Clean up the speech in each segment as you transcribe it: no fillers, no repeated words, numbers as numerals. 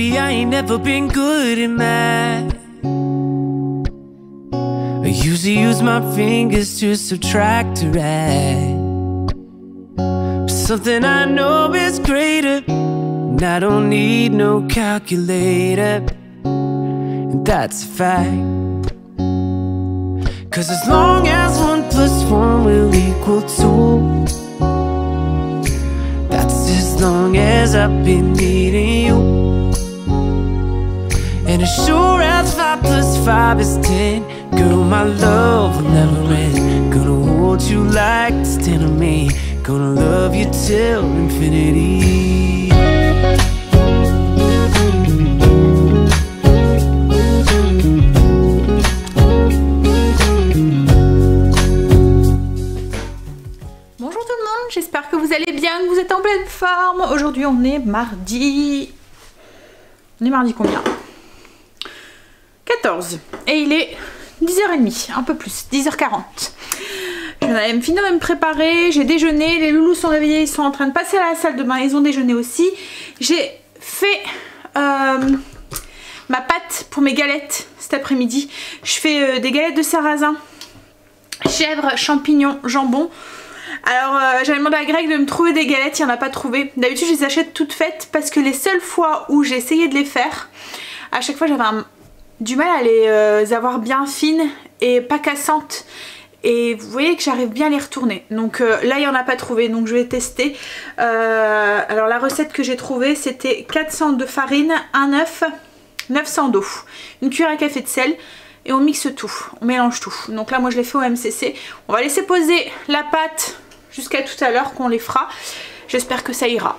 baby, I ain't never been good at math. I usually use my fingers to subtract or add. But something I know is greater, and I don't need no calculator, and that's a fact. 'Cause as long as 1 + 1 will equal 2, that's as long as I've been needing you. And as sure as 5 + 5 is 10, girl, my love will never end. Gonna hold you like it's 10 of me. Gonna love you till infinity. Bonjour tout le monde, j'espère que vous allez bien, que vous êtes en pleine forme. Aujourd'hui on est mardi... On est mardi combien? 14. Et il est 10h30, un peu plus, 10h40. Je vais finir de me préparer, j'ai déjeuné, les loulous sont réveillés, ils sont en train de passer à la salle de bain, ils ont déjeuné aussi. J'ai fait ma pâte pour mes galettes cet après-midi. Je fais des galettes de sarrasin, chèvre, champignons, jambon. Alors j'avais demandé à Greg de me trouver des galettes, il n'y en a pas trouvé. D'habitude je les achète toutes faites parce que les seules fois où j'ai essayé de les faire, à chaque fois j'avais du mal à les avoir bien fines et pas cassantes. Et vous voyez que j'arrive bien à les retourner. Donc là il n'y en a pas trouvé, donc je vais tester. Alors la recette que j'ai trouvée c'était 400 de farine, un œuf, 900 d'eau, une cuillère à café de sel. Et on mixe tout, on mélange tout. Donc là moi je l'ai fait au MCC. On va laisser poser la pâte jusqu'à tout à l'heure qu'on les fera. J'espère que ça ira.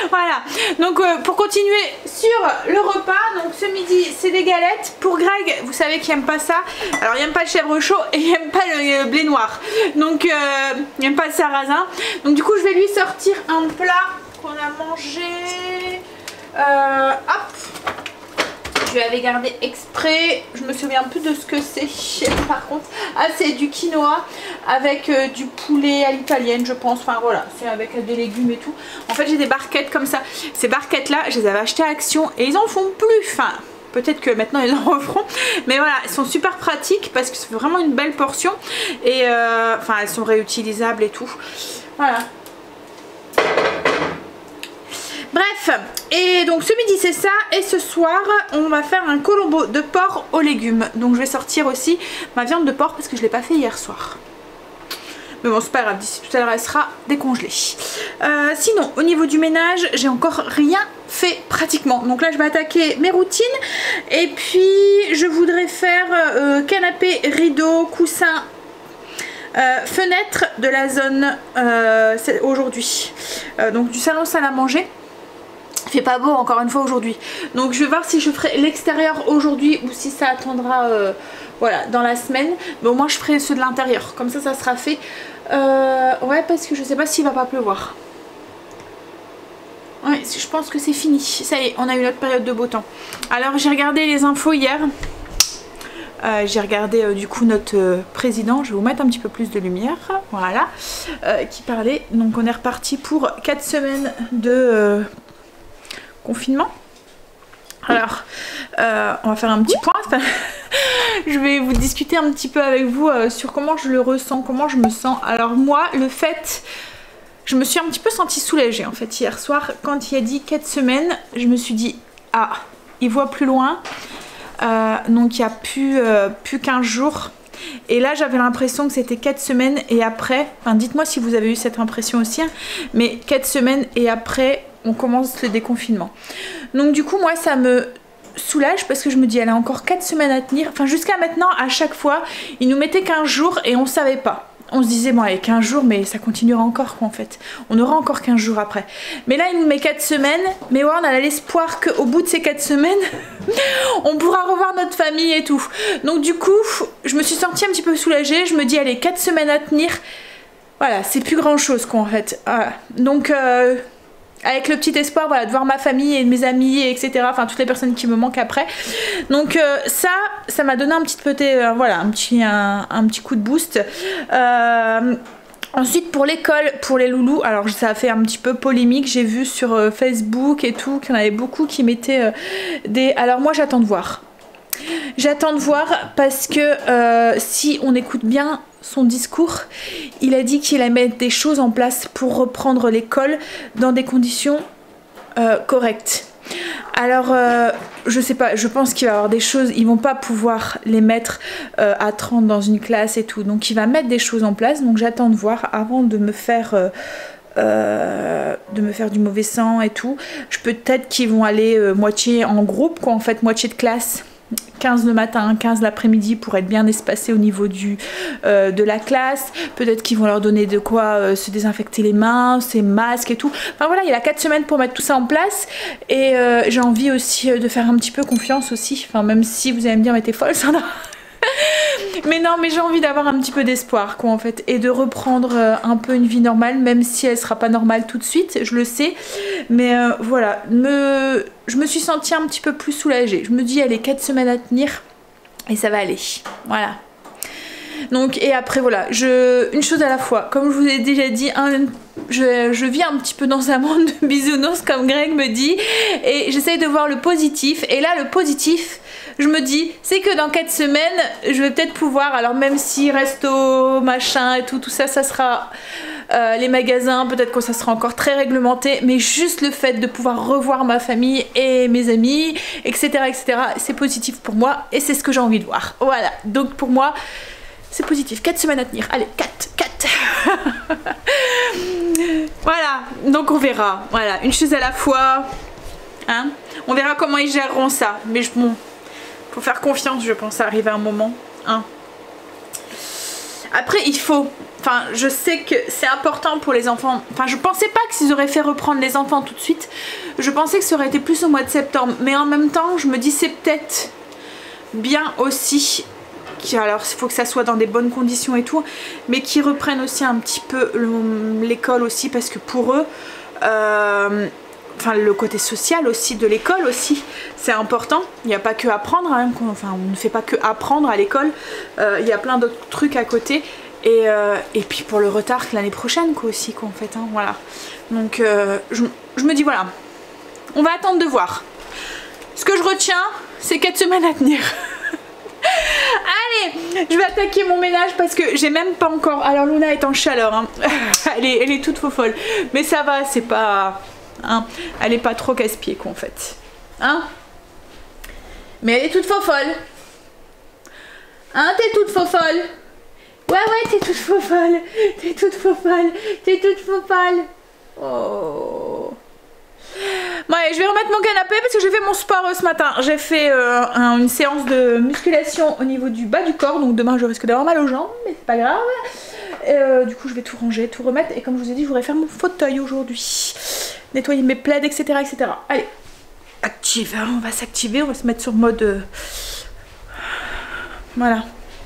Voilà, donc pour continuer sur le repas, donc ce midi c'est des galettes. Pour Greg, vous savez qu'il aime pas ça. Alors il aime pas le chèvre chaud et il aime pas le blé noir. Donc il aime pas le sarrasin. Donc du coup je vais lui sortir un plat qu'on a mangé. Hop, je l'avais gardé exprès, je me souviens plus de ce que c'est par contre. Ah, c'est du quinoa avec du poulet à l'italienne je pense, enfin voilà, c'est avec des légumes et tout. En fait j'ai des barquettes comme ça, ces barquettes là je les avais achetées à Action et ils en font plus, enfin peut-être que maintenant ils en referont, mais voilà, elles sont super pratiques parce que c'est vraiment une belle portion et enfin elles sont réutilisables et tout, voilà. Bref, et donc ce midi c'est ça, et ce soir on va faire un colombo de porc aux légumes. Donc je vais sortir aussi ma viande de porc parce que je ne l'ai pas fait hier soir. Mais bon c'est pas grave, d'ici tout à l'heure elle sera décongelée. Sinon au niveau du ménage j'ai encore rien fait pratiquement. Donc là je vais attaquer mes routines. Et puis je voudrais faire canapé, rideau, coussin, fenêtre de la zone aujourd'hui. Donc du salon salle à manger. Il fait pas beau encore une fois aujourd'hui, donc je vais voir si je ferai l'extérieur aujourd'hui ou si ça attendra voilà, dans la semaine. Mais au moins je ferai ceux de l'intérieur, comme ça sera fait. Ouais, parce que je sais pas s'il va pas pleuvoir. Ouais, je pense que c'est fini, ça y est, on a eu notre période de beau temps. Alors j'ai regardé les infos hier. J'ai regardé du coup notre président, je vais vous mettre un petit peu plus de lumière, voilà, qui parlait. Donc on est reparti pour 4 semaines de confinement. Alors on va faire un petit point. Enfin, je vais vous discuter un petit peu avec vous sur comment je le ressens, comment je me sens. Alors moi le fait, je me suis un petit peu sentie soulagée en fait hier soir quand il a dit 4 semaines. Je me suis dit ah, il voit plus loin. Donc il n'y a plus 15 jours. Et là j'avais l'impression que c'était 4 semaines et après, enfin dites-moi si vous avez eu cette impression aussi, hein, mais 4 semaines et après on commence le déconfinement. Donc du coup moi ça me soulage parce que je me dis elle a encore 4 semaines à tenir. Enfin jusqu'à maintenant à chaque fois ils nous mettaient 15 jours et on savait pas. On se disait bon allez 15 jours mais ça continuera encore quoi en fait. On aura encore 15 jours après. Mais là il nous met 4 semaines. Mais ouais on a l'espoir qu'au bout de ces 4 semaines on pourra revoir notre famille et tout. Donc du coup je me suis sentie un petit peu soulagée. Je me dis allez 4 semaines à tenir. Voilà c'est plus grand chose quoi en fait. Voilà. Donc avec le petit espoir voilà, de voir ma famille et mes amis etc. Enfin toutes les personnes qui me manquent après. Donc ça m'a donné un petit peu voilà un petit coup de boost. Ensuite pour l'école, pour les loulous, alors ça a fait un petit peu polémique, j'ai vu sur Facebook et tout qu'il y en avait beaucoup qui mettaient des... Alors moi j'attends de voir. J'attends de voir parce que si on écoute bien son discours, il a dit qu'il allait mettre des choses en place pour reprendre l'école dans des conditions correctes. Alors je sais pas, je pense qu'il va y avoir des choses, ils vont pas pouvoir les mettre à 30 dans une classe et tout, donc il va mettre des choses en place, donc j'attends de voir avant de me faire du mauvais sang et tout. Peut-être qu'ils vont aller moitié en groupe quoi, en fait moitié de classe, 15 le matin, 15 l'après-midi pour être bien espacés au niveau de la classe. Peut-être qu'ils vont leur donner de quoi se désinfecter les mains, ces masques et tout. Enfin voilà, il y a 4 semaines pour mettre tout ça en place. Et j'ai envie aussi de faire un petit peu confiance aussi. Enfin même si vous allez me dire mais t'es folle Sandra. Mais non, mais j'ai envie d'avoir un petit peu d'espoir quoi en fait, et de reprendre un peu une vie normale, même si elle sera pas normale tout de suite, je le sais, mais voilà, je me suis sentie un petit peu plus soulagée. Je me dis allez, 4 semaines à tenir et ça va aller, voilà. Donc et après voilà, une chose à la fois, comme je vous ai déjà dit, je vis un petit peu dans un monde de bisounours comme Greg me dit, et j'essaye de voir le positif, et là le positif je me dis c'est que dans 4 semaines je vais peut-être pouvoir, alors même si resto machin et tout ça, ça sera les magasins, peut-être que ça sera encore très réglementé, mais juste le fait de pouvoir revoir ma famille et mes amis, etc., c'est positif pour moi et c'est ce que j'ai envie de voir. Voilà, donc pour moi c'est positif. 4 semaines à tenir, allez, 4 voilà, donc on verra, voilà, une chose à la fois, hein, on verra comment ils géreront ça, mais bon, faut faire confiance, je pense, à arriver à un moment, hein. Après il faut, enfin je sais que c'est important pour les enfants, enfin je pensais pas qu'ils auraient fait reprendre les enfants tout de suite, je pensais que ça aurait été plus au mois de septembre, mais en même temps je me dis c'est peut-être bien aussi, alors il faut que ça soit dans des bonnes conditions et tout, mais qu'ils reprennent aussi un petit peu l'école aussi, parce que pour eux, enfin le côté social aussi de l'école aussi, c'est important. Il n'y a pas que apprendre, hein, enfin on ne fait pas que apprendre à l'école, il y a plein d'autres trucs à côté, et puis pour le retard l'année prochaine quoi aussi quoi en fait, hein, voilà. Donc je me dis voilà, on va attendre de voir. Ce que je retiens, c'est 4 semaines à tenir. Allez, je vais attaquer mon ménage parce que j'ai même pas encore... Alors Luna est en chaleur, hein. elle est toute faux folle, mais ça va, c'est pas... Hein, elle est pas trop casse-pied quoi en fait, hein, mais elle est toute faux folle, hein, t'es toute faux folle, ouais t'es toute faux folle, t'es toute faux folle, t'es toute faux folle. Oh. Bon allez, je vais remettre mon canapé parce que j'ai fait mon sport ce matin. J'ai fait une séance de musculation au niveau du bas du corps, donc demain je risque d'avoir mal aux jambes, mais c'est pas grave. Du coup je vais tout ranger, tout remettre, et comme je vous ai dit je voudrais faire mon fauteuil aujourd'hui, nettoyer mes plaids, etc., Allez, active, hein, on va s'activer, on va se mettre sur mode voilà,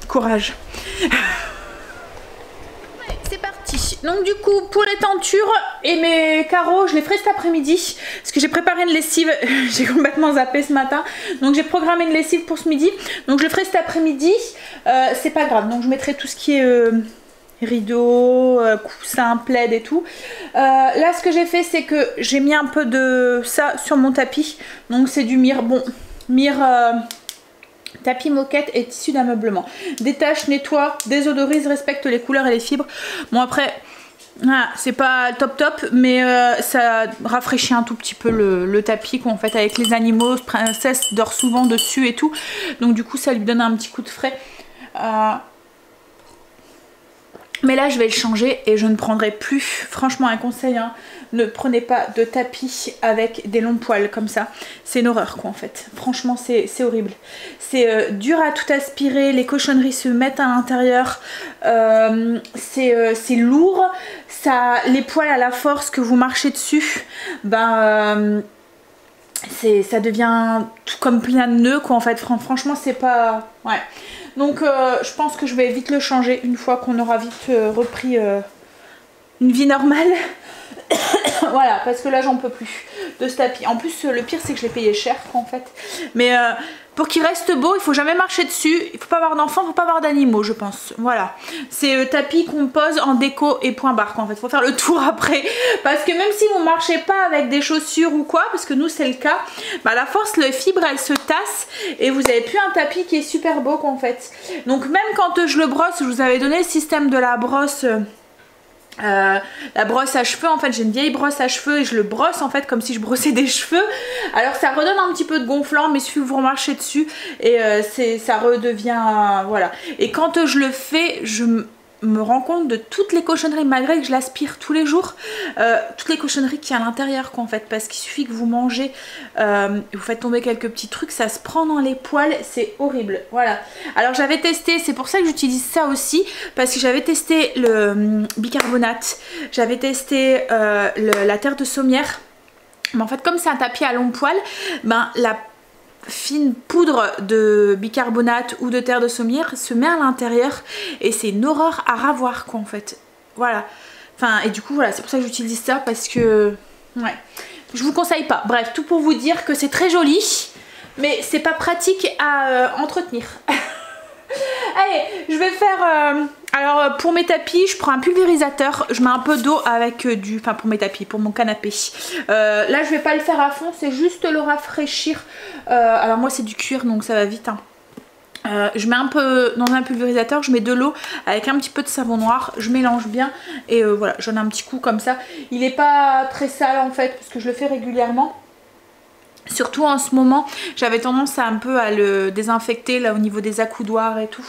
courage. C'est parti. Donc du coup pour les tentures et mes carreaux je les ferai cet après-midi parce que j'ai préparé une lessive. J'ai complètement zappé ce matin, donc j'ai programmé une lessive pour ce midi, donc je le ferai cet après-midi. C'est pas grave, donc je mettrai tout ce qui est rideaux, coussins, plaid et tout. Là ce que j'ai fait c'est que j'ai mis un peu de ça sur mon tapis, donc c'est du mire, bon mire tapis moquette et tissu d'ameublement. Détache, nettoie, désodorise, respecte les couleurs et les fibres. Bon après, ah, c'est pas top, mais ça rafraîchit un tout petit peu le tapis quoi, en fait, avec les animaux. Princesse dort souvent dessus et tout, donc du coup ça lui donne un petit coup de frais. Mais là je vais le changer et je ne prendrai plus, franchement un conseil, hein, ne prenez pas de tapis avec des longs poils comme ça, c'est une horreur quoi en fait, franchement c'est horrible, c'est dur à tout aspirer, les cochonneries se mettent à l'intérieur, c'est lourd, ça, les poils à la force que vous marchez dessus, ben ça devient tout comme plein de nœuds quoi en fait, franchement c'est pas... ouais. Donc je pense que je vais vite le changer une fois qu'on aura vite repris une vie normale. Voilà, parce que là j'en peux plus. de ce tapis. En plus le pire c'est que je l'ai payé cher en fait. Mais pour qu'il reste beau, il faut jamais marcher dessus, il faut pas avoir d'enfants, il faut pas avoir d'animaux je pense. Voilà, c'est le tapis qu'on pose en déco et point barre en fait. Il faut faire le tour après parce que même si vous marchez pas avec des chaussures ou quoi, parce que nous c'est le cas, bah à la force les fibres elles se tassent et vous avez plus un tapis qui est super beau en fait. Donc même quand je le brosse, je vous avais donné le système de la brosse. La brosse à cheveux, en fait j'ai une vieille brosse à cheveux et je le brosse en fait comme si je brossais des cheveux. Alors ça redonne un petit peu de gonflant, mais il suffit que vous remarchez dessus et ça redevient voilà. Et quand je le fais, je me rends compte de toutes les cochonneries, malgré que je l'aspire tous les jours, toutes les cochonneries qu'il y a à l'intérieur quoi en fait, parce qu'il suffit que vous mangez, vous faites tomber quelques petits trucs, ça se prend dans les poils, c'est horrible. Voilà, alors j'avais testé, c'est pour ça que j'utilise ça aussi, parce que j'avais testé le bicarbonate, j'avais testé la terre de sommière, mais en fait comme c'est un tapis à long poil, ben la fine poudre de bicarbonate ou de terre de sommière se met à l'intérieur et c'est une horreur à ravoir quoi en fait. Voilà, enfin et du coup voilà, c'est pour ça que j'utilise ça, parce que ouais, je vous conseille pas. Bref, tout pour vous dire que c'est très joli mais c'est pas pratique à entretenir. Allez, je vais faire alors pour mes tapis, je prends un pulvérisateur, je mets un peu d'eau avec enfin pour mes tapis, pour mon canapé. Là je vais pas le faire à fond, c'est juste le rafraîchir. Alors moi c'est du cuir donc ça va vite hein. Je mets un peu dans un pulvérisateur, je mets de l'eau avec un petit peu de savon noir, je mélange bien et voilà, j'en ai un petit coup comme ça. Il est pas très sale en fait parce que je le fais régulièrement. Surtout en ce moment, j'avais tendance un peu à le désinfecter là au niveau des accoudoirs et tout.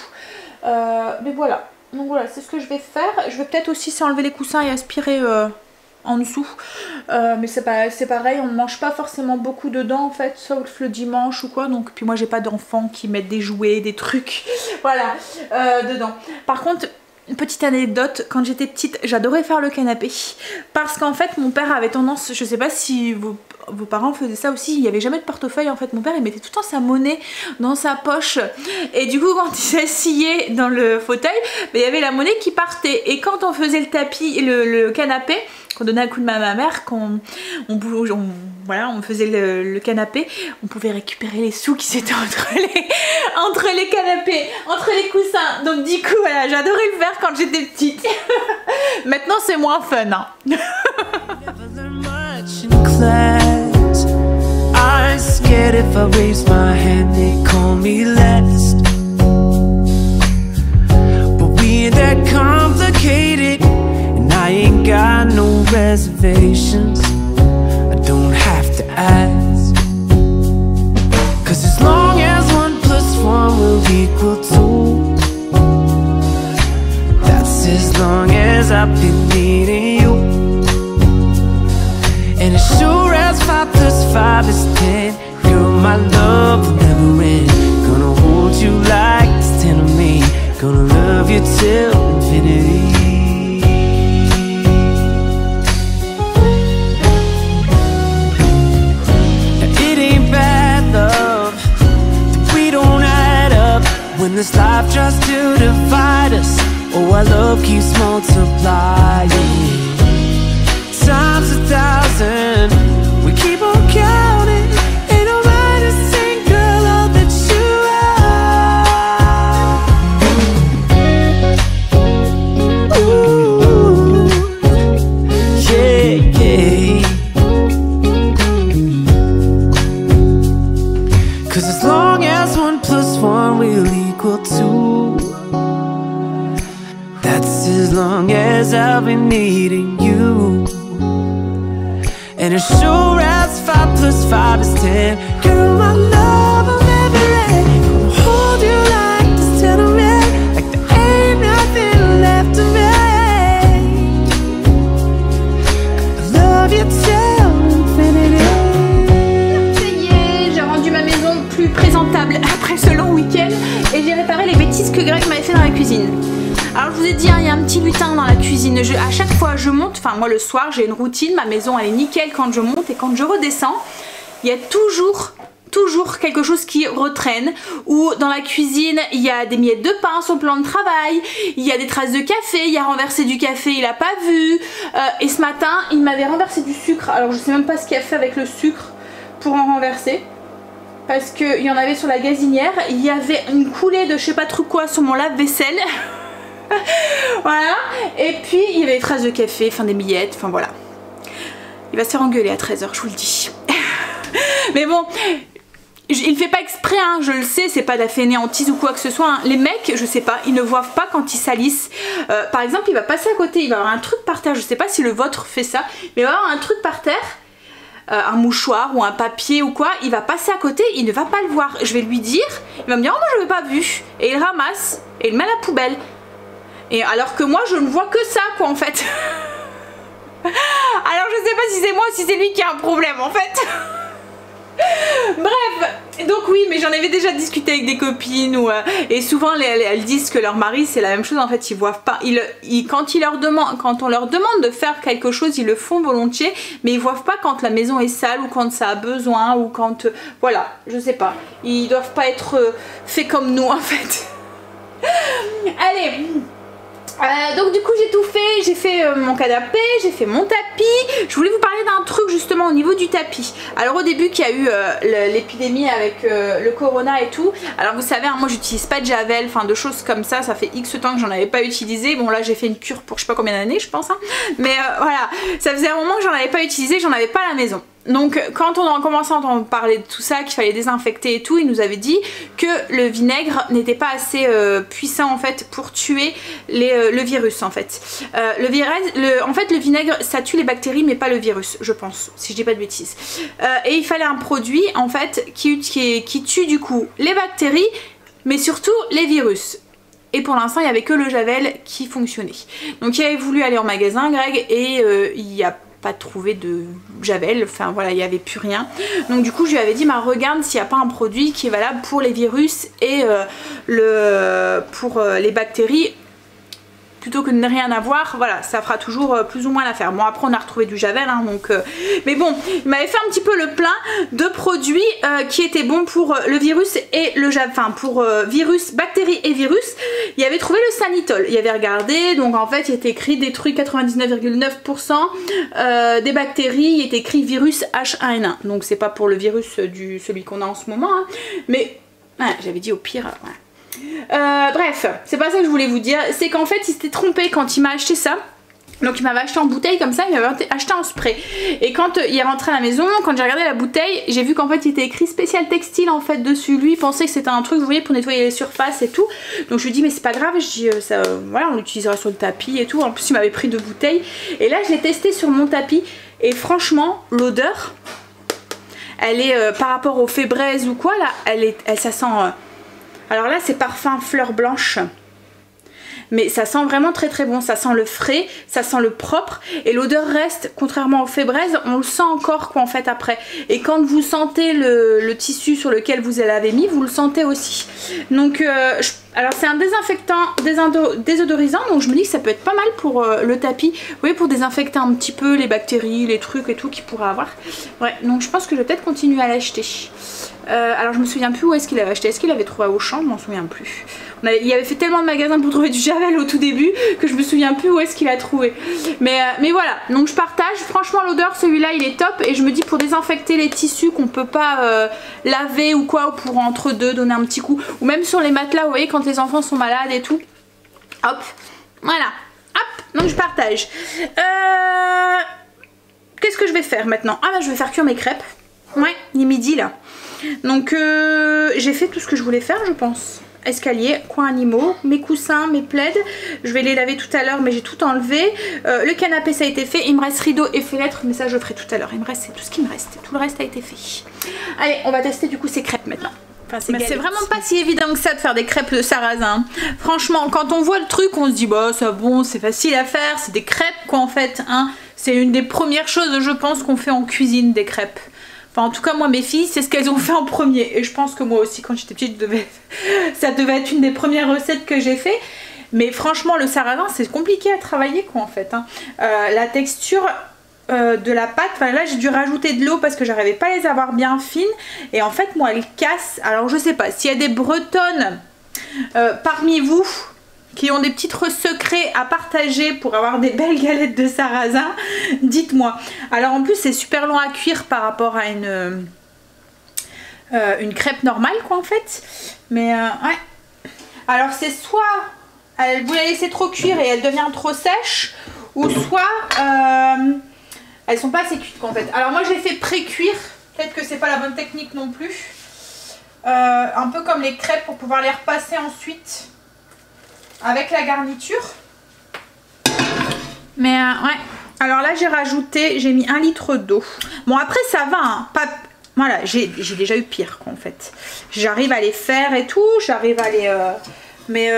Mais voilà, donc voilà, c'est ce que je vais faire. Je vais peut-être aussi s'enlever les coussins et aspirer en dessous. Mais c'est pareil, on ne mange pas forcément beaucoup dedans en fait, sauf le dimanche ou quoi. Donc puis moi j'ai pas d'enfants qui mettent des jouets, des trucs, voilà, dedans. Par contre, une petite anecdote, quand j'étais petite, j'adorais faire le canapé. Parce qu'en fait, mon père avait tendance, je sais pas si vos parents faisaient ça aussi, il n'y avait jamais de portefeuille en fait. Mon père il mettait tout le temps sa monnaie dans sa poche. Et du coup, quand il s'asseyait dans le fauteuil, il y avait la monnaie qui partait. Et quand on faisait le tapis, le canapé, qu'on donnait un coup de main à ma mère, voilà, on faisait le canapé, on pouvait récupérer les sous qui s'étaient entre les canapés, entre les coussins. Donc du coup voilà, j'adorais le faire quand j'étais petite. Maintenant c'est moins fun hein. I ain't got no reservations, I don't have to ask. Cause as long as 1 + 1 will equal 2, that's as long as I've been needing you. And as sure as 5 + 5 is 10, girl, my love will never end. Gonna hold you like it's 10 of me, gonna love you till infinity. When this life tries to divide us, oh, our love keeps multiplying. Times 1,000, we keep on counting. Ain't nobody single love that you are. Ooh, yeah, yeah. Cause as long as 1 + 1 will equal 2, that's as long as I'll be needing you. And as sure as 5 + 5 is 10, girl, my love will never end. Gonna hold you like this till the end, like there ain't nothing left of me. I love you till infinity. Ça y est, j'ai rendu ma maison plus présentable après ce long week-end et j'ai réparé les bêtises que Greg m'avait fait dans la cuisine. Alors je vous ai dit, hein, il y a un petit lutin dans la cuisine. À chaque fois je monte, enfin moi le soir j'ai une routine, ma maison elle est nickel quand je monte et quand je redescends, il y a toujours toujours quelque chose qui retraîne, ou dans la cuisine il y a des miettes de pain sur le plan de travail, il y a des traces de café, il a renversé du café, il a pas vu, et ce matin il m'avait renversé du sucre, alors je sais même pas ce qu'il a fait avec le sucre pour en renverser, parce qu'il y en avait sur la gazinière, il y avait une coulée de je sais pas trop quoi sur mon lave-vaisselle. Voilà, et puis il y avait des traces de café, enfin des miettes, enfin voilà. Il va se faire engueuler à 13 h, je vous le dis. Mais bon, il fait pas exprès, hein, je le sais, c'est pas de la fainéantise ou quoi que ce soit. Hein. Les mecs, je sais pas, ils ne voient pas quand ils salissent. Par exemple, il va passer à côté, il va avoir un truc par terre, je sais pas si le vôtre fait ça, mais il va avoir un truc par terre. Un mouchoir ou un papier ou quoi, il va passer à côté, il ne va pas le voir. Je vais lui dire, il va me dire oh non je l'ai pas vu, et il ramasse et il met à la poubelle. Et alors que moi je ne vois que ça quoi en fait. Alors je sais pas si c'est moi ou si c'est lui qui a un problème en fait. Bref, donc oui, mais j'en avais déjà discuté avec des copines et souvent elles disent que leur mari c'est la même chose en fait, ils voient pas, quand on leur demande de faire quelque chose, ils le font volontiers, mais ils voient pas quand la maison est sale ou quand ça a besoin ou quand voilà, je sais pas, ils doivent pas être faits comme nous en fait. Allez. Donc du coup j'ai tout fait, j'ai fait mon canapé, j'ai fait mon tapis. Je voulais vous parler d'un truc justement au niveau du tapis. Alors au début qu'il y a eu l'épidémie avec le corona et tout, alors vous savez hein, moi j'utilise pas de javel, enfin de choses comme ça, ça fait X temps que j'en avais pas utilisé. Bon là j'ai fait une cure pour je sais pas combien d'années je pense hein. Mais voilà, ça faisait un moment que j'en avais pas utilisé, j'en avais pas à la maison. Donc quand on a commencé à entendre parler de tout ça, qu'il fallait désinfecter et tout, il nous avait dit que le vinaigre n'était pas assez puissant en fait pour tuer le virus en fait. En fait le vinaigre ça tue les bactéries mais pas le virus je pense, si je dis pas de bêtises. Et il fallait un produit en fait qui tue du coup les bactéries mais surtout les virus. Et pour l'instant il n'y avait que le javel qui fonctionnait. Donc il avait voulu aller en magasin Greg et il y a pas trouvé de javel, enfin voilà il n'y avait plus rien, donc du coup je lui avais dit bah regarde s'il n'y a pas un produit qui est valable pour les virus et pour les bactéries plutôt que de ne rien avoir, voilà ça fera toujours plus ou moins l'affaire. Bon après on a retrouvé du javel hein, donc mais bon il m'avait fait un petit peu le plein de produits qui étaient bons pour le virus et le javel, enfin pour virus, bactéries et virus. Il avait trouvé le Sanitol, il avait regardé, donc en fait il était écrit détruit 99,9% des bactéries, il était écrit virus H1N1, donc c'est pas pour le virus celui qu'on a en ce moment hein, mais ouais, j'avais dit au pire ouais. Bref, c'est pas ça que je voulais vous dire, c'est qu'en fait il s'était trompé quand il m'a acheté ça. Donc il m'avait acheté en bouteille comme ça, il m'avait acheté en spray. Et quand il est rentré à la maison, quand j'ai regardé la bouteille, j'ai vu qu'en fait il était écrit spécial textile en fait dessus. Lui il pensait que c'était un truc vous voyez pour nettoyer les surfaces et tout. Donc je lui dis mais c'est pas grave, je dis ça, voilà on l'utilisera sur le tapis et tout. En plus il m'avait pris 2 bouteilles. Et là je l'ai testé sur mon tapis et franchement l'odeur, elle est par rapport au Febreze ou quoi là, ça sent... alors là c'est parfum fleur blanche. Mais ça sent vraiment très très bon, ça sent le frais, ça sent le propre et l'odeur reste, contrairement au Febreze, on le sent encore quoi en fait après. Et quand vous sentez le tissu sur lequel vous l'avez mis, vous le sentez aussi. Donc alors c'est un désinfectant, désodorisant, donc je me dis que ça peut être pas mal pour le tapis, vous voyez, pour désinfecter un petit peu les bactéries, les trucs et tout qu'il pourrait avoir. Ouais, donc je pense que je vais peut-être continuer à l'acheter. Alors je me souviens plus où est-ce qu'il avait acheté, est-ce qu'il avait trouvé à Auchan, je m'en souviens plus. Il avait fait tellement de magasins pour trouver du javel au tout début que je me souviens plus où est-ce qu'il a trouvé. Mais voilà, donc je partage, franchement l'odeur celui-là il est top et je me dis pour désinfecter les tissus qu'on peut pas laver ou quoi, ou pour entre deux donner un petit coup, ou même sur les matelas vous voyez quand les enfants sont malades et tout. Hop, voilà, hop, donc je partage. Qu'est-ce que je vais faire maintenant? Ah bah je vais faire cuire mes crêpes. Ouais, il est midi là. Donc j'ai fait tout ce que je voulais faire je pense. Escalier, coins animaux, mes coussins, mes plaids, je vais les laver tout à l'heure mais j'ai tout enlevé. Le canapé ça a été fait, il me reste rideau et fenêtre mais ça je le ferai tout à l'heure, il me reste, c'est tout ce qui me reste, tout le reste a été fait. Allez on va tester du coup ces crêpes maintenant. Enfin, c'est vraiment pas si évident que ça de faire des crêpes de sarrasin. Franchement quand on voit le truc on se dit bah ça bon c'est facile à faire, c'est des crêpes quoi en fait hein. C'est une des premières choses je pense qu'on fait en cuisine, des crêpes. Enfin en tout cas moi mes filles c'est ce qu'elles ont fait en premier et je pense que moi aussi quand j'étais petite ça devait être une des premières recettes que j'ai fait. Mais franchement le sarrasin c'est compliqué à travailler quoi en fait hein. La texture de la pâte. Enfin là j'ai dû rajouter de l'eau parce que j'arrivais pas à les avoir bien fines. Et en fait moi elles cassent. Alors je sais pas s'il y a des bretonnes parmi vous qui ont des petits secrets à partager pour avoir des belles galettes de sarrasin, dites-moi. Alors en plus c'est super long à cuire par rapport à une crêpe normale quoi en fait. Mais ouais. Alors c'est soit vous la laissez trop cuire et elle devient trop sèche, ou soit elles sont pas assez cuites quoi en fait. Alors moi j'ai fait pré-cuire, peut-être que c'est pas la bonne technique non plus. Un peu comme les crêpes pour pouvoir les repasser ensuite avec la garniture. Mais ouais. Alors là j'ai mis 1 litre d'eau. Bon après ça va hein. Voilà, j'ai déjà eu pire quoi en fait. J'arrive à les faire et tout, j'arrive à les mais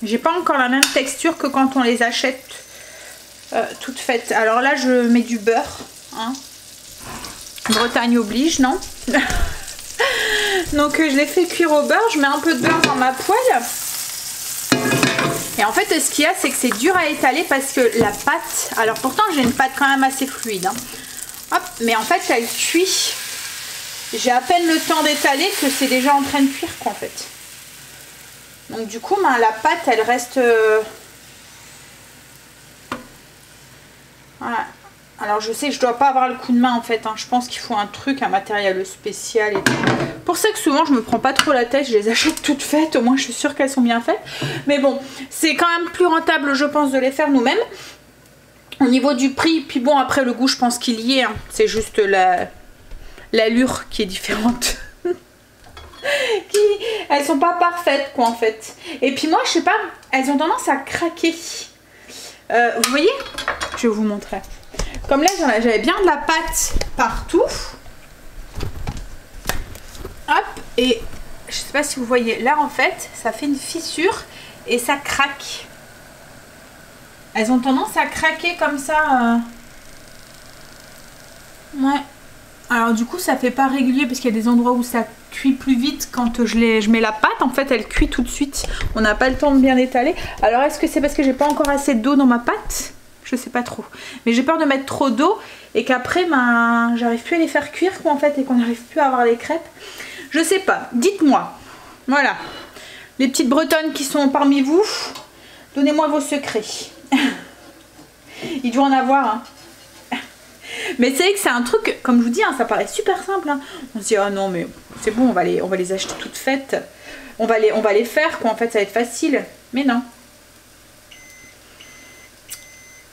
j'ai pas encore la même texture que quand on les achète toutes faites. Alors là je mets du beurre hein. Bretagne oblige, non? Donc je les fais cuire au beurre, je mets un peu de beurre dans ma poêle. Et en fait ce qu'il y a c'est que c'est dur à étaler parce que la pâte, alors pourtant j'ai une pâte quand même assez fluide hein. Hop, mais en fait elle cuit. J'ai à peine le temps d'étaler que c'est déjà en train de cuire quoi en fait. Donc du coup ben, la pâte elle reste voilà. Alors je sais que je dois pas avoir le coup de main en fait hein. Je pense qu'il faut un truc, un matériel spécial et tout. Pour ça que souvent je me prends pas trop la tête, je les achète toutes faites, au moins je suis sûre qu'elles sont bien faites. Mais bon, c'est quand même plus rentable je pense de les faire nous-mêmes. Au niveau du prix, puis bon après le goût je pense qu'il y est hein. C'est juste l'allure qui est différente. Elles sont pas parfaites quoi en fait. Et puis moi je sais pas, elles ont tendance à craquer. Vous voyez? Je vais vous montrer. Comme là j'avais bien de la pâte partout. Hop, et je sais pas si vous voyez, là en fait ça fait une fissure et ça craque. Elles ont tendance à craquer comme ça. Ouais. Alors du coup ça fait pas régulier parce qu'il y a des endroits où ça cuit plus vite quand je mets la pâte. En fait elle cuit tout de suite, on n'a pas le temps de bien étaler. Alors est-ce que c'est parce que j'ai pas encore assez d'eau dans ma pâte? Je sais pas trop. Mais j'ai peur de mettre trop d'eau et qu'après ben, j'arrive plus à les faire cuire quoi en fait et qu'on n'arrive plus à avoir les crêpes. Je sais pas, dites-moi. Voilà. Les petites bretonnes qui sont parmi vous, donnez-moi vos secrets. Il doit en avoir hein. Mais c'est vrai que c'est un truc, comme je vous dis, hein, ça paraît super simple. Hein. On se dit, oh non, mais c'est bon, on va les acheter toutes faites. On va les faire, quoi. En fait, ça va être facile. Mais non.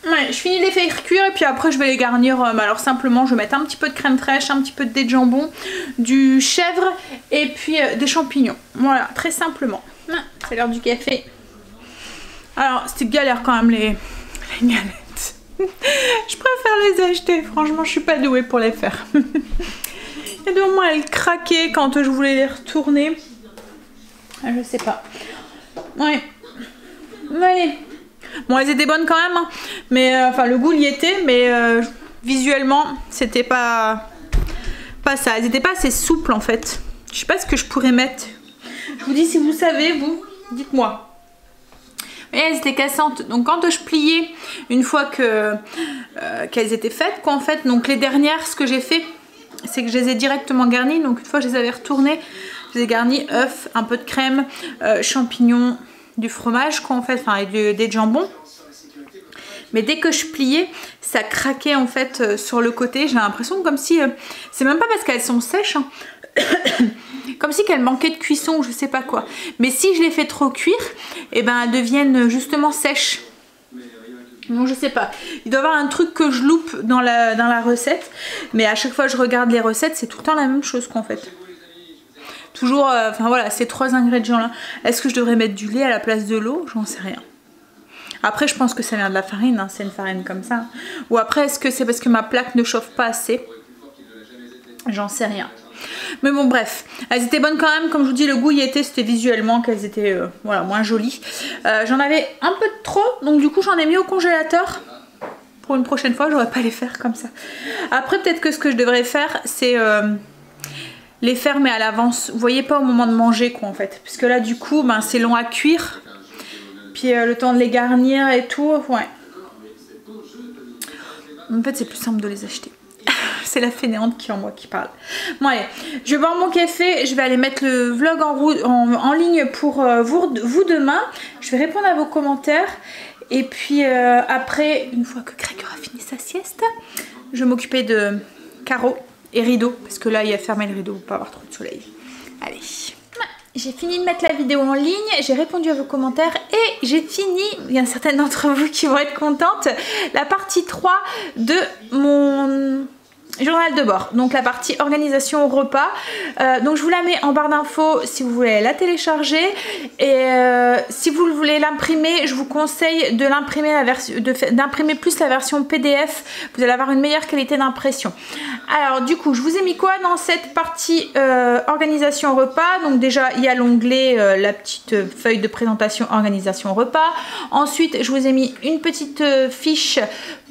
Ouais, je finis de les faire cuire et puis après, je vais les garnir. Alors, simplement, je vais mettre un petit peu de crème fraîche, un petit peu de dés de jambon, du chèvre et puis des champignons. Voilà, très simplement. C'est l'heure du café. Alors, c'était galère quand même, les galettes. Je préfère les acheter, franchement je suis pas douée pour les faire. Et donc moi elles craquaient quand je voulais les retourner. Je sais pas. Ouais. Allez. Bon elles étaient bonnes quand même hein. Mais enfin le goût y était. Mais visuellement c'était pas ça. Elles étaient pas assez souples en fait. Je sais pas ce que je pourrais mettre. Je vous dis si vous savez vous, dites-moi. Et elles étaient cassantes, donc quand je pliais une fois qu'elles étaient faites quoi en fait, donc les dernières ce que j'ai fait c'est que je les ai directement garnies, donc une fois que je les avais retournées, je les ai garnies œufs, un peu de crème, champignons, du fromage quoi en fait, enfin et des jambons. Mais dès que je pliais, ça craquait en fait sur le côté, j'ai l'impression comme si, c'est même pas parce qu'elles sont sèches hein. Comme si qu'elles manquaient de cuisson ou je sais pas quoi. Mais si je les fais trop cuire, et ben elles deviennent justement sèches. Donc je sais pas. Il doit y avoir un truc que je loupe dans la recette. Mais à chaque fois que je regarde les recettes, c'est tout le temps la même chose qu'en fait. Toujours, enfin voilà, ces 3 ingrédients là. Est-ce que je devrais mettre du lait à la place de l'eau? J'en sais rien. Après je pense que ça vient de la farine, hein. C'est une farine comme ça. Ou après est-ce que c'est parce que ma plaque ne chauffe pas assez? J'en sais rien. Mais bon bref, elles étaient bonnes quand même, comme je vous dis le goût y était, c'était visuellement qu'elles étaient voilà, moins jolies. J'en avais un peu de trop, donc du coup j'en ai mis au congélateur. Pour une prochaine fois, j'aurais pas les faire comme ça. Après peut-être que ce que je devrais faire, c'est les faire mais à l'avance. Vous voyez pas au moment de manger quoi en fait. Puisque là du coup, ben, c'est long à cuire. Puis le temps de les garnir et tout, ouais. En fait, c'est plus simple de les acheter. C'est la fainéante qui est en moi qui parle. Bon allez, je vais boire mon café, je vais aller mettre le vlog en ligne pour vous demain. Je vais répondre à vos commentaires. Et puis après, une fois que Greg aura fini sa sieste, je vais m'occuper de carreaux et rideaux. Parce que là, il a fermé le rideau pour pas avoir trop de soleil. Allez. J'ai fini de mettre la vidéo en ligne, j'ai répondu à vos commentaires et j'ai fini, il y a certaines d'entre vous qui vont être contentes, la partie 3 de mon journal de bord, donc la partie organisation repas. Donc je vous la mets en barre d'infos si vous voulez la télécharger, et si vous voulez l'imprimer, je vous conseille de l'imprimer d'imprimer plus la version PDF. Vous allez avoir une meilleure qualité d'impression. Alors du coup, je vous ai mis quoi dans cette partie organisation repas? Donc déjà il y a l'onglet la petite feuille de présentation organisation repas. Ensuite je vous ai mis une petite fiche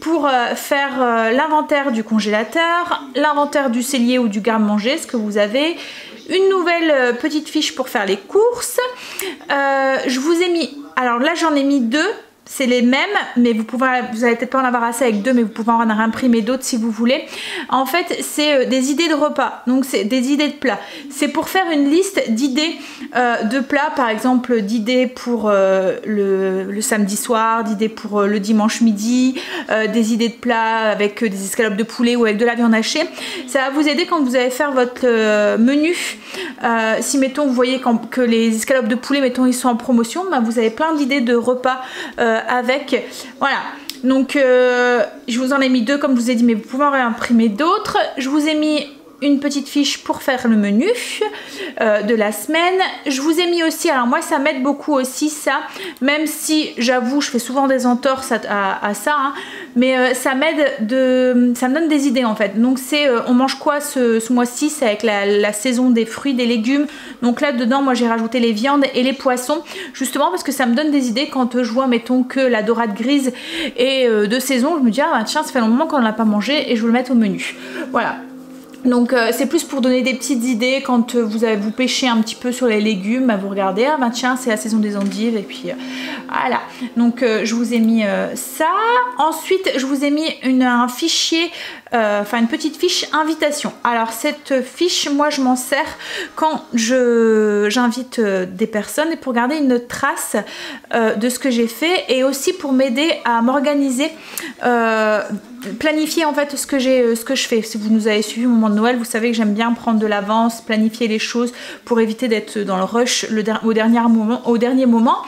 pour faire l'inventaire du congélateur, l'inventaire du cellier ou du garde-manger, ce que vous avez. Une nouvelle petite fiche pour faire les courses. Je vous ai mis, alors là j'en ai mis 2. C'est les mêmes, mais vous allez peut-être pas en avoir assez avec 2, mais vous pouvez en imprimer d'autres si vous voulez. En fait, c'est des idées de repas, donc c'est des idées de plats. C'est pour faire une liste d'idées de plats, par exemple d'idées pour le samedi soir, d'idées pour le dimanche midi, des idées de plats avec des escalopes de poulet ou avec de la viande hachée. Ça va vous aider quand vous allez faire votre menu. Si mettons vous voyez que les escalopes de poulet, mettons ils sont en promotion, ben, vous avez plein d'idées de repas avec, voilà. Donc je vous en ai mis 2 comme je vous ai dit, mais vous pouvez en réimprimer d'autres. Je vous ai mis une petite fiche pour faire le menu de la semaine. Je vous ai mis aussi, alors moi ça m'aide beaucoup aussi ça, même si j'avoue je fais souvent des entorses à ça, hein, mais ça m'aide, ça me donne des idées en fait. Donc c'est, on mange quoi ce mois-ci, c'est avec la saison des fruits, des légumes. Donc là dedans moi j'ai rajouté les viandes et les poissons, justement parce que ça me donne des idées quand je vois mettons que la dorade grise est de saison. Je me dis ah bah, tiens ça fait un moment qu'on ne l'a pas mangé et je vais le mettre au menu. Voilà. Donc c'est plus pour donner des petites idées quand vous pêchez un petit peu sur les légumes, bah, vous regardez, ah bah tiens c'est la saison des endives, et puis voilà. Donc je vous ai mis ça. Ensuite je vous ai mis un fichier, enfin une petite fiche invitation. Alors cette fiche, moi je m'en sers quand j'invite des personnes, et pour garder une trace de ce que j'ai fait, et aussi pour m'aider à m'organiser, planifier en fait ce que je fais. Si vous nous avez suivi au moment de Noël, vous savez que j'aime bien prendre de l'avance, planifier les choses pour éviter d'être dans le rush au dernier moment.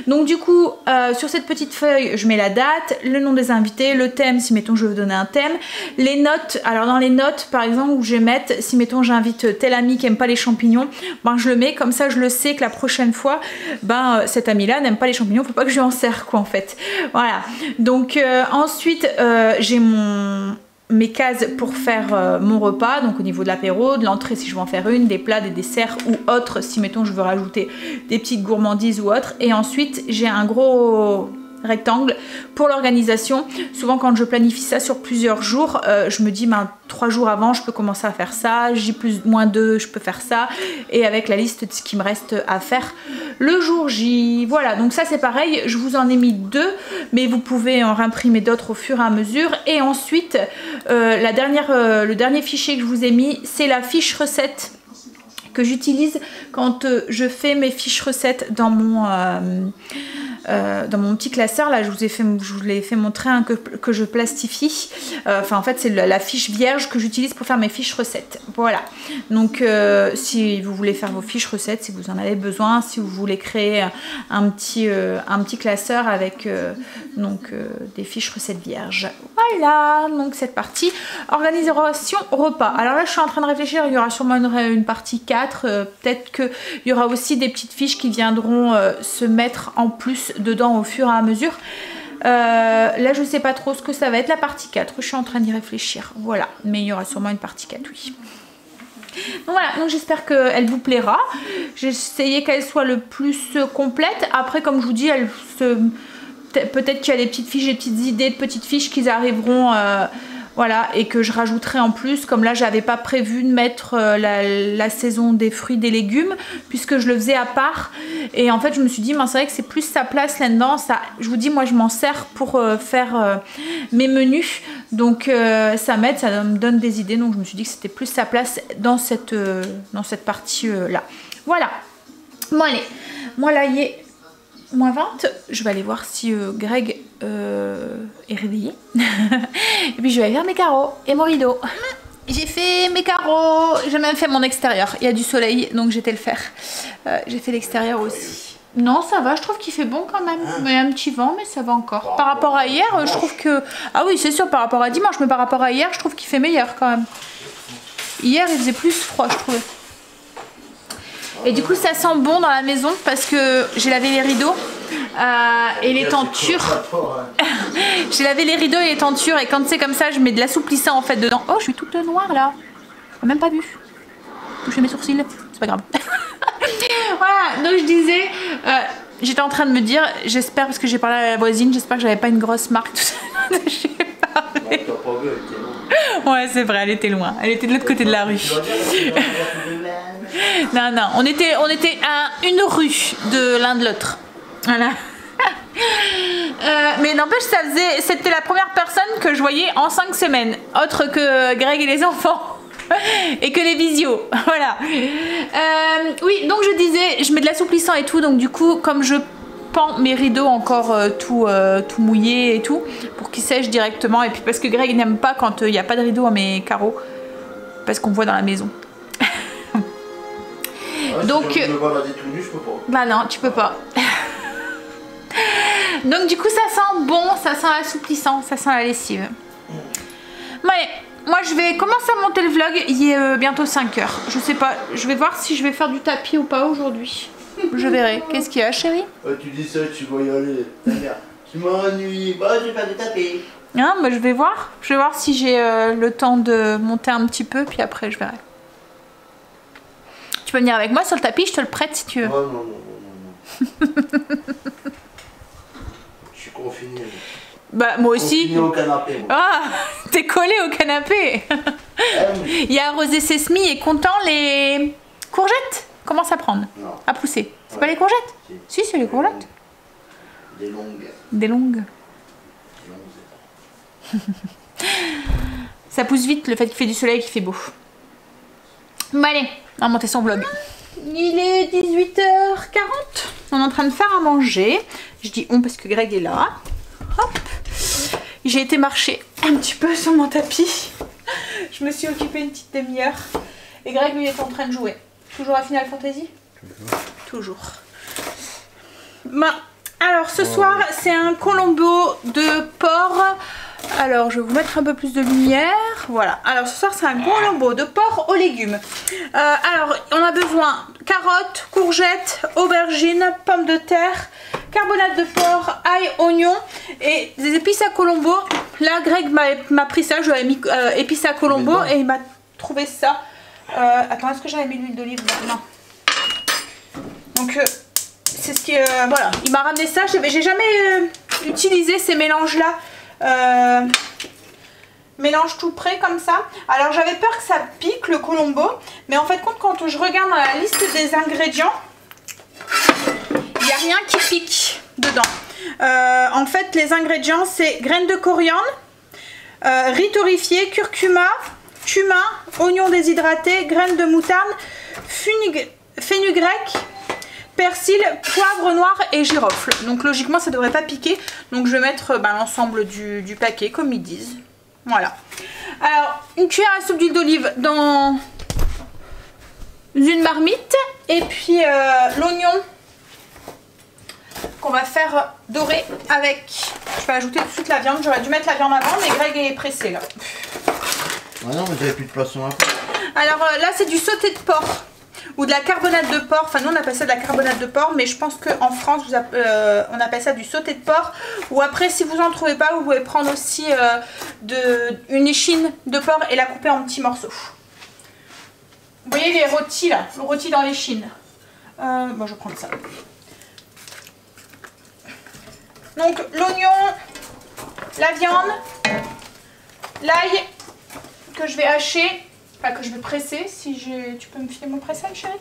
Donc du coup sur cette petite feuille je mets la date, le nom des invités, le thème si mettons je veux donner un thème, les notes. Alors dans les notes par exemple où je vais mettre, si mettons j'invite tel ami qui aime pas les champignons, ben je le mets comme ça, je le sais que la prochaine fois ben cet ami là n'aime pas les champignons, faut pas que je lui en sers quoi en fait. Voilà. Donc ensuite j'ai mes cases pour faire mon repas, donc au niveau de l'apéro, de l'entrée si je veux en faire une, des plats, des desserts ou autres si mettons je veux rajouter des petites gourmandises ou autres. Et ensuite j'ai un gros rectangle pour l'organisation. Souvent quand je planifie ça sur plusieurs jours, je me dis ben 3 jours avant je peux commencer à faire ça, J+-2 je peux faire ça, et avec la liste de ce qui me reste à faire le jour J. Voilà, donc ça c'est pareil, je vous en ai mis 2, mais vous pouvez en réimprimer d'autres au fur et à mesure. Et ensuite le dernier fichier que je vous ai mis, c'est la fiche recette que j'utilise quand je fais mes fiches recettes dans mon petit classeur. Là je vous l'ai fait montrer hein, que je plastifie. Enfin en fait c'est la fiche vierge que j'utilise pour faire mes fiches recettes. Voilà, donc si vous voulez faire vos fiches recettes, si vous en avez besoin, si vous voulez créer un petit classeur avec des fiches recettes vierges. Voilà, donc cette partie organisation repas. Alors là je suis en train de réfléchir, il y aura sûrement une partie 4, peut-être qu'il y aura aussi des petites fiches qui viendront se mettre en plus dedans au fur et à mesure. Là je sais pas trop ce que ça va être la partie 4, je suis en train d'y réfléchir. Voilà, mais il y aura sûrement une partie 4, oui. Donc voilà, donc j'espère qu'elle vous plaira. J'ai essayé qu'elle soit le plus complète. Après comme je vous dis, peut-être qu'il y a des petites fiches, des petites idées de petites fiches qui arriveront Voilà, et que je rajouterai en plus, comme là j'avais pas prévu de mettre la saison des fruits, des légumes, puisque je le faisais à part. Et en fait je me suis dit, c'est vrai que c'est plus sa place là-dedans. Je vous dis, moi je m'en sers pour faire mes menus. Donc ça m'aide, ça me donne des idées. Donc je me suis dit que c'était plus sa place dans cette partie là. Voilà. Bon allez, moi là il est moins 20, je vais aller voir si Greg est réveillé. Et puis je vais aller faire mes carreaux et mon rideau. J'ai fait mes carreaux, j'ai même fait mon extérieur. Il y a du soleil donc j'étais le faire. J'ai fait l'extérieur aussi. Non, ça va, je trouve qu'il fait bon quand même. Il y a un petit vent, mais ça va encore. Par rapport à hier, je trouve que... Ah oui, c'est sûr, par rapport à dimanche, mais par rapport à hier, je trouve qu'il fait meilleur quand même. Hier, il faisait plus froid, je trouvais. Et du coup ça sent bon dans la maison parce que j'ai lavé les rideaux et les tentures. J'ai lavé les rideaux et les tentures et quand c'est comme ça je mets de l'assouplissant en fait dedans. Oh, je suis toute noire là. J'ai même pas vu. Toucher mes sourcils, c'est pas grave. Voilà, donc je disais, j'étais en train de me dire, j'espère, parce que j'ai parlé à la voisine, j'espère que j'avais pas une grosse marque tout ça. Ouais, c'est vrai, elle était loin. Elle était de l'autre côté de la rue. Non, non, on était à une rue de l'un de l'autre. Voilà. Mais n'empêche, c'était la première personne que je voyais en 5 semaines. Autre que Greg et les enfants. Et que les visios. Voilà. Oui, donc je disais, je mets de l'assouplissant et tout. Donc du coup, comme je pends mes rideaux encore tout mouillés et tout, pour qu'ils sèchent directement. Et puis parce que Greg n'aime pas quand il n'y a pas de rideau à mes carreaux. Parce qu'on voit dans la maison. Donc, si je me balader tout nu, je peux pas. Bah non, tu peux pas. Donc du coup ça sent bon, ça sent l'assouplissant, ça sent la lessive. Ouais, moi je vais commencer à monter le vlog, il est bientôt 5 h. Je sais pas, je vais voir si je vais faire du tapis ou pas aujourd'hui. Je verrai. Qu'est-ce qu'il y a chérie? Tu dis ça, tu vas y aller. Tu m'ennuies, bah je vais faire du tapis. Ah, bah, je vais voir si j'ai le temps de monter un petit peu, puis après je verrai. Tu peux venir avec moi sur le tapis, je te le prête si tu veux. Oh, non. Je suis confinée. Bah moi aussi. Confinée au canapé. Moi. Ah, t'es collé au canapé. Il y a Rosé Sesmi et content les courgettes. Commence à prendre. Non. À pousser. C'est pas les courgettes? Si, c'est les courgettes. Des longues. Des longues. Ça pousse vite le fait qu'il fait du soleil et qu'il fait beau. Bon allez, on va monter son vlog. Il est 18h40. On est en train de faire à manger. Je dis on parce que Greg est là. Hop. J'ai été marcher un petit peu sur mon tapis. Je me suis occupée une petite demi-heure. Et Greg lui est en train de jouer. Toujours à Final Fantasy? Toujours. Bon, alors ce soir c'est un colombo de porc. Alors je vais vous mettre un peu plus de lumière. Voilà, alors ce soir c'est un colombo de porc aux légumes. Alors on a besoin carottes, courgettes, aubergines, pommes de terre, carbonate de porc, ail, oignon et des épices à colombo. Là Greg m'a pris ça, je lui avais mis épices à colombo et il m'a trouvé ça. Attends, est-ce que j'avais mis l'huile d'olive? Non. Donc c'est ce qui... voilà, il m'a ramené ça. J'ai jamais utilisé ces mélanges là. Mélange tout prêt comme ça. Alors j'avais peur que ça pique le colombo, mais en fait quand je regarde dans la liste des ingrédients, il n'y a rien qui pique dedans. En fait les ingrédients c'est graines de coriandre, riz torréfié, curcuma, cumin, oignon déshydraté, graines de moutarde, fenugrec, persil, poivre noir et girofle. Donc logiquement ça devrait pas piquer. Donc je vais mettre l'ensemble du paquet comme ils disent. Voilà. Alors une cuillère à soupe d'huile d'olive dans une marmite. Et puis l'oignon qu'on va faire dorer avec... Je vais ajouter tout de suite la viande. J'aurais dû mettre la viande avant mais Greg est pressé là. Ah non mais j'avais plus de poisson à faire. Alors là c'est du sauté de porc. Ou de la carbonate de porc, enfin nous on appelle ça de la carbonate de porc, mais je pense qu'en France on appelle ça du sauté de porc. Ou après si vous en trouvez pas, vous pouvez prendre aussi une échine de porc et la couper en petits morceaux. Vous voyez les rôtis là, le rôti dans l'échine. Bon je vais prendre ça. Donc l'oignon, la viande, l'ail que je vais hacher, enfin que je vais presser. Si j'ai, tu peux me filer mon pressage, chérie?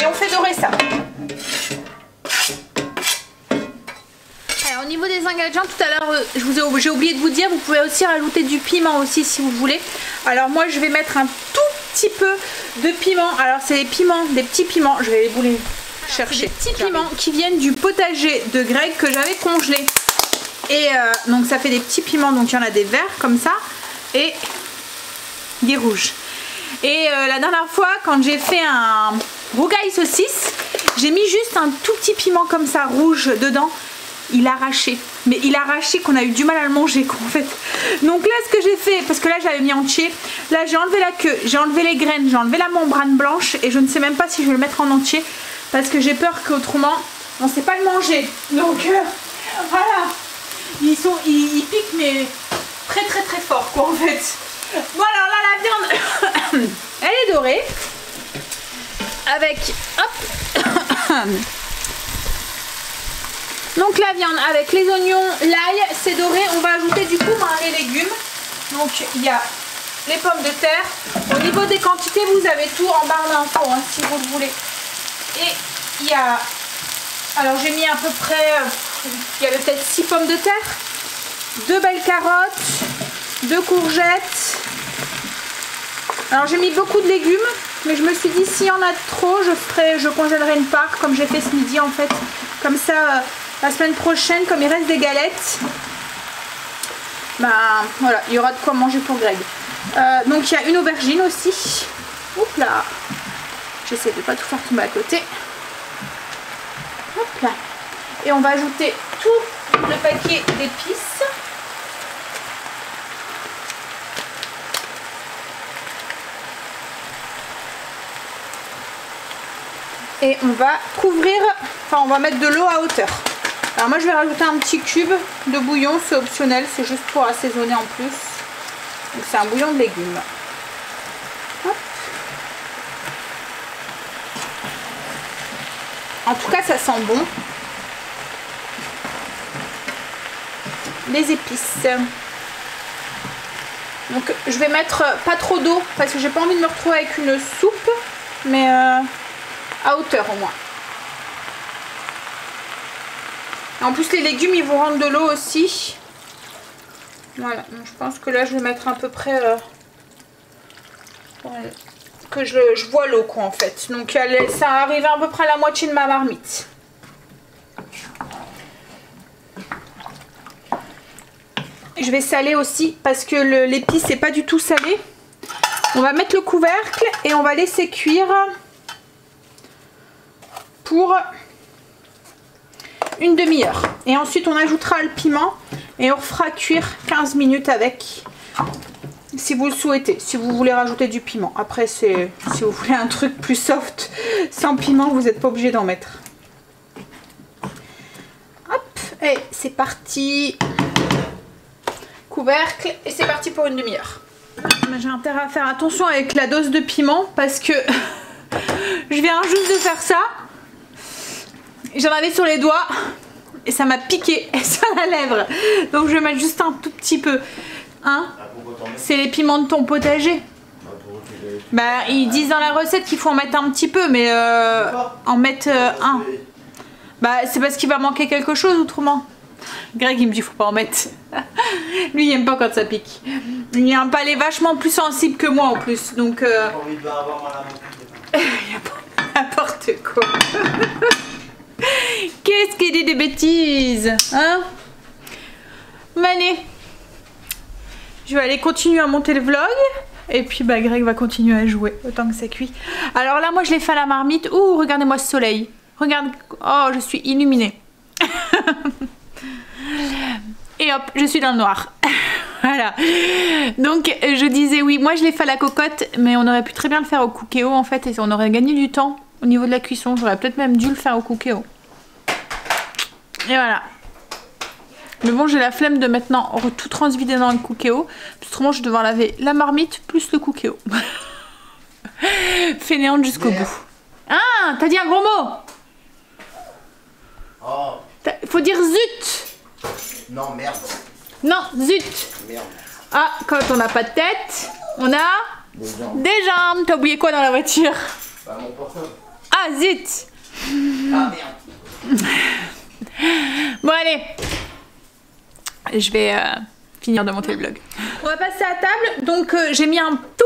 Et on fait dorer ça. Alors, au niveau des ingrédients, tout à l'heure, j'ai oublié de vous dire, vous pouvez aussi rajouter du piment aussi si vous voulez. Alors moi, je vais mettre un tout petit peu de piment. Alors c'est des piments, des petits piments. Je vais vous les chercher. Des petits piments qui viennent du potager de Greg que j'avais congelé. Et donc ça fait des petits piments. Donc il y en a des verts comme ça et des rouges. Et la dernière fois, quand j'ai fait un rougail saucisse, j'ai mis juste un tout petit piment comme ça rouge dedans. Il a arraché, mais il a arraché qu'on a eu du mal à le manger quoi, en fait. Donc là ce que j'ai fait, parce que là j'avais mis entier, là j'ai enlevé la queue, j'ai enlevé les graines, j'ai enlevé la membrane blanche et je ne sais même pas si je vais le mettre en entier parce que j'ai peur qu'autrement on ne sait pas le manger. Donc voilà, ils piquent mais très très très fort quoi en fait. Bon alors là la viande elle est dorée avec hop. Donc la viande avec les oignons, l'ail, c'est doré. On va ajouter du coup les légumes. Donc il y a les pommes de terre. Au niveau des quantités, vous avez tout en barre d'infos hein, si vous le voulez. Et il y a... Alors j'ai mis à peu près... il y avait peut-être 6 pommes de terre. 2 belles carottes. 2 courgettes. Alors j'ai mis beaucoup de légumes. Mais je me suis dit s'il y en a trop, je congèlerai une part comme j'ai fait ce midi en fait. Comme ça... la semaine prochaine, comme il reste des galettes, ben voilà, il y aura de quoi manger pour Greg. Donc il y a une aubergine aussi. Oups là, j'essaie de ne pas tout faire tomber à côté. Hop là. Et on va ajouter tout le paquet d'épices. Et on va couvrir, enfin on va mettre de l'eau à hauteur. Alors moi je vais rajouter un petit cube de bouillon, c'est optionnel, c'est juste pour assaisonner en plus. Donc c'est un bouillon de légumes. Hop. En tout cas ça sent bon. Les épices. Donc je vais mettre pas trop d'eau parce que j'ai pas envie de me retrouver avec une soupe, mais à hauteur au moins. En plus les légumes ils vont rendre de l'eau aussi. Voilà, donc je pense que là je vais mettre à peu près que je vois l'eau quoi en fait. Donc ça arrive à peu près à la moitié de ma marmite. Je vais saler aussi parce que l'épice n'est pas du tout salé. On va mettre le couvercle et on va laisser cuire pour une demi-heure. Et ensuite on ajoutera le piment et on refera cuire 15 minutes avec, si vous le souhaitez, si vous voulez rajouter du piment. Après c'est si vous voulez un truc plus soft sans piment, vous n'êtes pas obligé d'en mettre. Hop, et c'est parti. Couvercle et c'est parti pour une demi-heure. J'ai intérêt à faire attention avec la dose de piment parce que je viens juste de faire ça. J'en avais sur les doigts et ça m'a piqué sur la lèvre. Donc je vais mettre juste un tout petit peu. Hein? C'est les piments de ton potager. Bah ils disent dans la recette qu'il faut en mettre un petit peu, mais en mettre un. Bah c'est parce qu'il va manquer quelque chose autrement. Greg il me dit faut pas en mettre. Lui il aime pas quand ça pique. Il a un palais vachement plus sensible que moi en plus. Donc il y a n'importe quoi. Qu'est-ce qu'il dit des bêtises, hein? Allez, je vais aller continuer à monter le vlog. Et puis bah Greg va continuer à jouer autant que ça cuit. Alors là moi je l'ai fait à la marmite. Ouh regardez-moi ce soleil. Regarde, oh je suis illuminée. Et hop, je suis dans le noir. Voilà. Donc je disais oui, moi je l'ai fait à la cocotte, mais on aurait pu très bien le faire au Cookéo en fait, et on aurait gagné du temps au niveau de la cuisson. J'aurais peut-être même dû le faire au Cookéo. Et voilà. Mais bon, j'ai la flemme de maintenant tout transvider dans le Cookéo. Autrement, je vais devoir laver la marmite plus le Cookéo. Fainéante jusqu'au bout. Ah, t'as dit un gros mot. Oh. Faut dire zut. Non, merde. Non, zut. Merde. Ah, quand on n'a pas de tête, on a Des jambes. des jambes. T'as oublié quoi dans la voiture? Bah, mon portable. Ah, zut. Ah, merde. Bon, allez. Je vais finir de monter le vlog. On va passer à table. Donc, j'ai mis un tout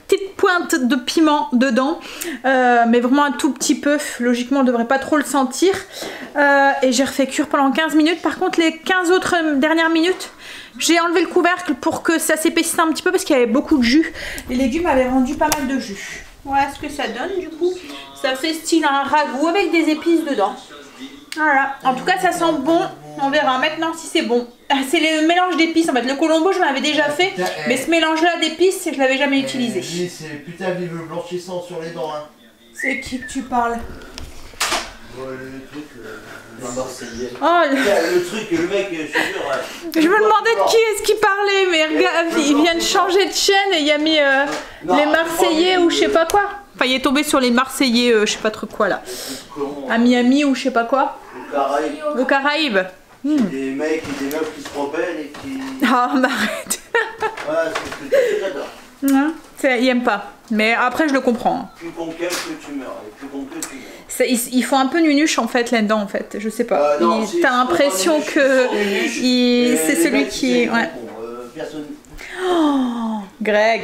petite pointe de piment dedans, mais vraiment un tout petit peu. Logiquement, on devrait pas trop le sentir. Et j'ai refait cuire pendant 15 minutes. Par contre, les 15 autres dernières minutes, j'ai enlevé le couvercle pour que ça s'épaississe un petit peu parce qu'il y avait beaucoup de jus. Les légumes avaient rendu pas mal de jus. Voilà ce que ça donne du coup. Ça fait style un ragoût avec des épices dedans. Voilà. En tout cas, ça sent bon. On verra maintenant si c'est bon. C'est le mélange d'épices en fait. Le colombo, je m'avais déjà fait, mais ce mélange-là d'épices, je l'avais jamais utilisé. Lui, c'est putain vive le blanchissant sur les dents. Hein. C'est qui que tu parles? Ouais, le truc. Le Marseillais. Oh, Le truc, le mec, je suis sûr. je me demandais de qui est-ce qui parlait, mais regarde, il vient de changer de chaîne et il a mis les Marseillais ou je sais pas quoi. Enfin, il est tombé sur les Marseillais, je sais pas trop quoi là. À Miami ou je sais pas quoi. Aux Caraïbes. Aux Caraïbes. Des mecs et des meufs qui se rebellent et qui. Ah, mais arrête. Voilà, c'est ce que j'adore. Non, il aime pas. Mais après, je le comprends. Plus conquête que tu meurs. Et plus conquête que tu meurs. Ils font un peu nunuche en fait là-dedans en fait. Je sais pas. Non, t'as l'impression que c'est celui qui. Ouais. Personne. Oh, Greg.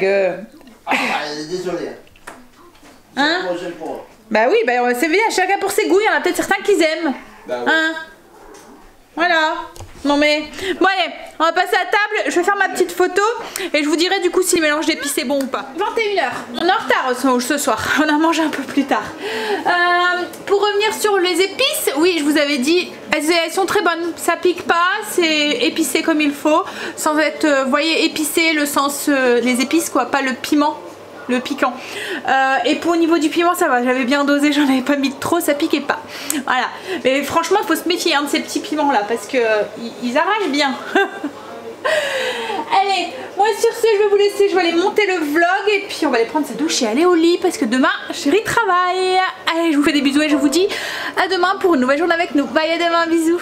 Désolé. Hein? Moi, j'aime pas. Bah oui, bah c'est bien, chacun pour ses goûts, il y en a peut-être certains qui aiment. Bah ouais. Hein? Voilà. Non mais... Bon allez, on va passer à table, je vais faire ma petite photo et je vous dirai du coup si le mélange d'épices est bon ou pas. 21h, on est en retard ce soir, on a mangé un peu plus tard. Pour revenir sur les épices, oui je vous avais dit, elles sont très bonnes, ça pique pas, c'est épicé comme il faut, sans être, vous voyez, épicé, le sens, les épices quoi, pas le piment. Le piquant. Et pour au niveau du piment, ça va, j'avais bien dosé, j'en avais pas mis de trop, ça piquait pas. Voilà. Mais franchement, il faut se méfier de ces petits piments là parce que ils arrachent bien. Allez, moi sur ce, je vais vous laisser, je vais aller monter le vlog et puis on va aller prendre sa douche et aller au lit parce que demain, chérie travaille. Allez, je vous fais des bisous et je vous dis à demain pour une nouvelle journée avec nous. Bye, à demain, bisous.